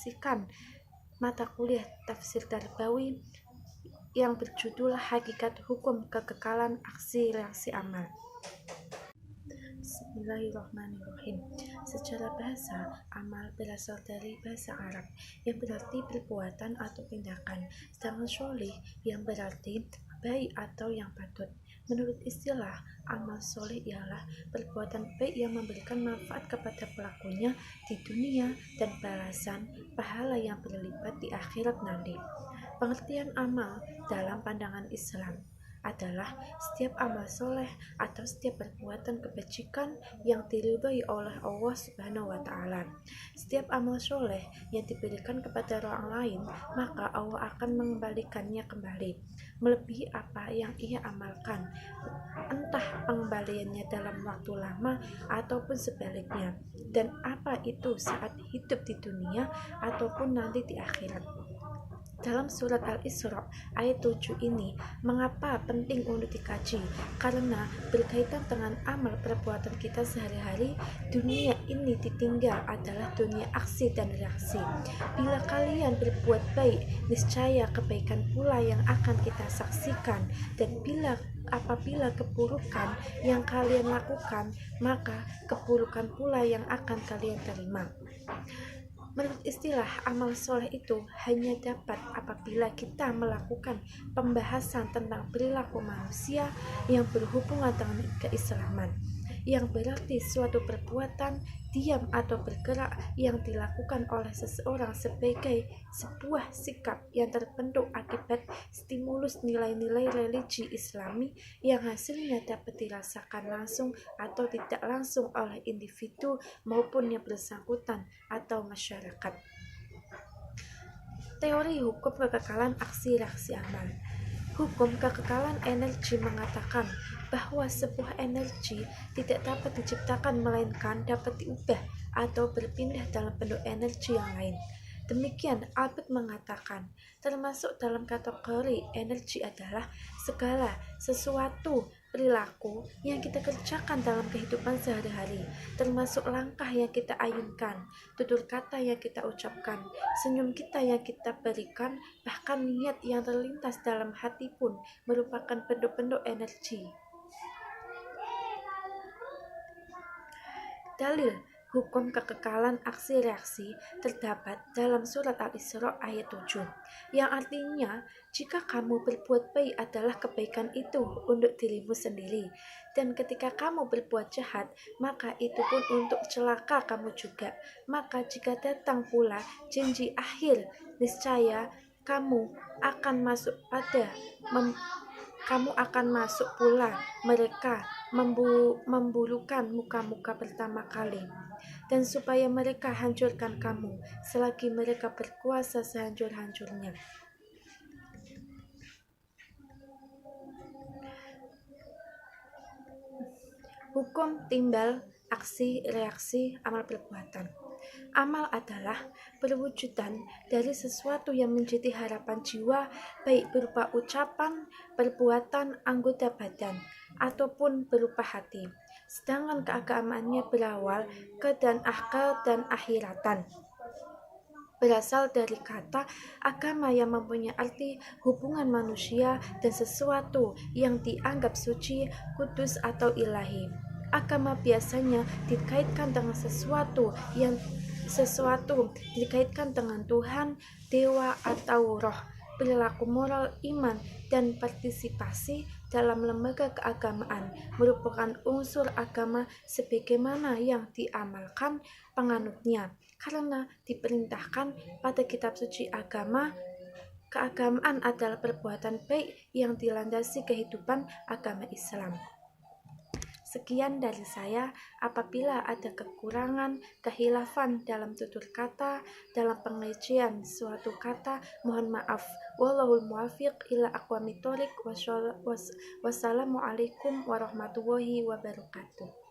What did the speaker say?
menyaksikan mata kuliah tafsir Darbawi yang berjudul Hakikat Hukum Kekekalan Aksi Reaksi Amal. Bismillahirrahmanirrahim. Secara bahasa, amal berasal dari bahasa Arab yang berarti perbuatan atau tindakan, sedangkan sholih yang berarti baik atau yang patut. Menurut istilah, amal soleh ialah perbuatan baik yang memberikan manfaat kepada pelakunya di dunia dan balasan pahala yang berlipat di akhirat nanti. Pengertian amal dalam pandangan Islam adalah setiap amal soleh atau setiap perbuatan kebajikan yang diridhoi oleh Allah Subhanahu wa Ta'ala. Setiap amal soleh yang diberikan kepada orang lain, maka Allah akan mengembalikannya kembali melebihi apa yang ia amalkan, entah pengembaliannya dalam waktu lama ataupun sebaliknya, dan apa itu saat hidup di dunia ataupun nanti di akhirat. Dalam surat Al-Isra ayat 7 ini, mengapa penting untuk dikaji? Karena berkaitan dengan amal perbuatan kita sehari-hari. Dunia ini ditinggal adalah dunia aksi dan reaksi. Bila kalian berbuat baik, niscaya kebaikan pula yang akan kita saksikan, dan apabila keburukan yang kalian lakukan, maka keburukan pula yang akan kalian terima. Menurut istilah, amal soleh itu hanya dapat apabila kita melakukan pembahasan tentang perilaku manusia yang berhubungan dengan keislaman, yang berarti suatu perbuatan diam atau bergerak yang dilakukan oleh seseorang sebagai sebuah sikap yang terbentuk akibat stimulus nilai-nilai religi Islami yang hasilnya dapat dirasakan langsung atau tidak langsung oleh individu maupun yang bersangkutan atau masyarakat. Teori hukum kekekalan aksi reaksi amal. Hukum kekekalan energi mengatakan bahwa sebuah energi tidak dapat diciptakan melainkan dapat diubah atau berpindah dalam bentuk energi yang lain. Demikian Albert mengatakan, termasuk dalam kategori energi adalah segala sesuatu perilaku yang kita kerjakan dalam kehidupan sehari-hari, termasuk langkah yang kita ayunkan, tutur kata yang kita ucapkan, senyum kita yang kita berikan, bahkan niat yang terlintas dalam hati pun merupakan bentuk-bentuk energi. Dalil hukum kekekalan aksi reaksi terdapat dalam surat Al-Isra ayat 7, yang artinya jika kamu berbuat baik adalah kebaikan itu untuk dirimu sendiri, dan ketika kamu berbuat jahat maka itu pun untuk celaka kamu juga. Maka jika datang pula janji akhir, niscaya kamu akan masuk pula mereka membulukan muka-muka pertama kali, dan supaya mereka hancurkan kamu selagi mereka berkuasa sehancur-hancurnya. Hukum timbal aksi reaksi amal perbuatan. Amal adalah perwujudan dari sesuatu yang menjadi harapan jiwa, baik berupa ucapan, perbuatan, anggota badan, ataupun berupa hati. Sedangkan keagamaannya berawal dan akhiratan. Berasal dari kata agama yang mempunyai arti hubungan manusia dan sesuatu yang dianggap suci, kudus atau ilahi. Agama biasanya dikaitkan dengan sesuatu dikaitkan dengan Tuhan, dewa atau roh. Perilaku moral, iman, dan partisipasi dalam lembaga keagamaan merupakan unsur agama sebagaimana yang diamalkan penganutnya, karena diperintahkan pada kitab suci agama. Keagamaan adalah perbuatan baik yang dilandasi kehidupan agama Islam. Sekian dari saya. Apabila ada kekurangan, kehilafan dalam tutur kata, dalam pengertian suatu kata, mohon maaf. Wallahul muwaffiq ila aqwamit thoriq. Wassalamualaikum warahmatullahi wabarakatuh.